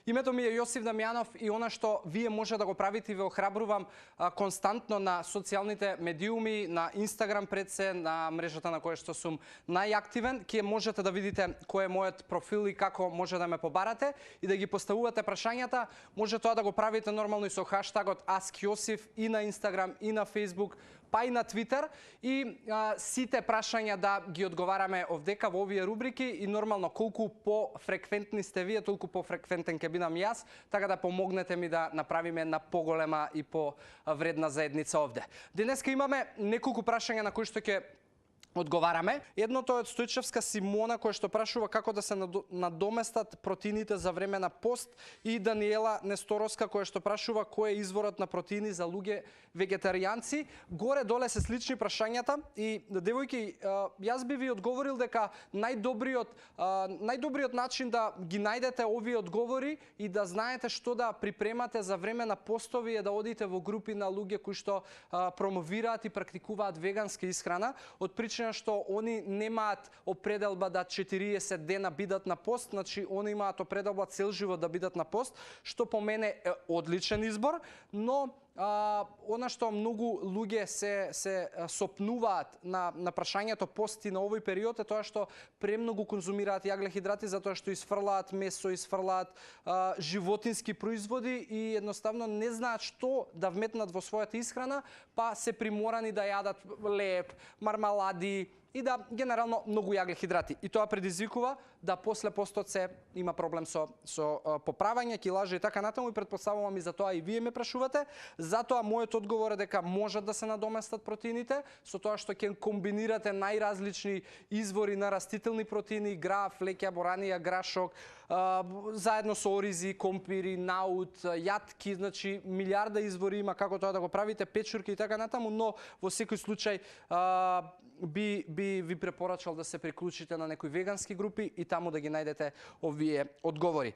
Името ми е Јосиф Дамјанов и она што вие може да го правите и ве охрабрувам константно на социјалните медиуми, на Инстаграм пред се, на мрежата на која што сум најактивен, ке можете да видите кој е мојот профил и како може да ме побарате и да ги поставувате прашањата. Може тоа да го правите нормално и со хаштагот AskJosif и на Инстаграм и на Фејсбук, па и на Твитер, и сите прашања да ги одговараме овдека во овие рубрики и нормално колку пофреквентни сте вие, толку пофреквентен ќе бидам јас, така да помогнете ми да направиме една поголема и повредна заедница овде. Денеска имаме неколку прашања на кои што ќе одговараме. Едното е од Стојчевска Симона која што прашува како да се надоместат протеините за време на пост, и Даниела Несторовска која што прашува кој е изворот на протеини за луѓе вегетаријанци. Горе-доле се слични прашањата и девојки, јас би ви одговорил дека најдобриот начин да ги најдете овие одговори и да знаете што да припремате за време на постови е да одите во групи на луѓе кои што промовираат и практикуваат веганска исхрана, од причина што они немаат определба да 40 дена бидат на пост, значи они имаат определба цел живот да бидат на пост, што по мене е одличен избор, но она што многу луѓе се сопнуваат на прашањето пости на овој период е тоа што премногу конзумираат јаглехидрати затоа што isfрлаат месо, isfрлаат животински производи и едноставно не знаат што да вметнат во својата исхрана, па се приморани да јадат леп, мармалади и да генерално многу јаглехидрати. И тоа предизвикува да после постот се има проблем со поправање, килажа и така натаму, и претпоставувам и за тоа и вие ме прашувате. Затоа мојот одговор е дека можат да се надоместат протеините со тоа што ќе комбинирате најразлични извори на растителни протеини, граф, леќа, боранија, грашок, заедно со оризи, компири, наут, јатки, значи милиарда извори има како тоа да го правите, печурки и така натаму, но во секој случај би ви препорачал да се приклучите на некои вегански групи и таму да ги најдете овие одговори.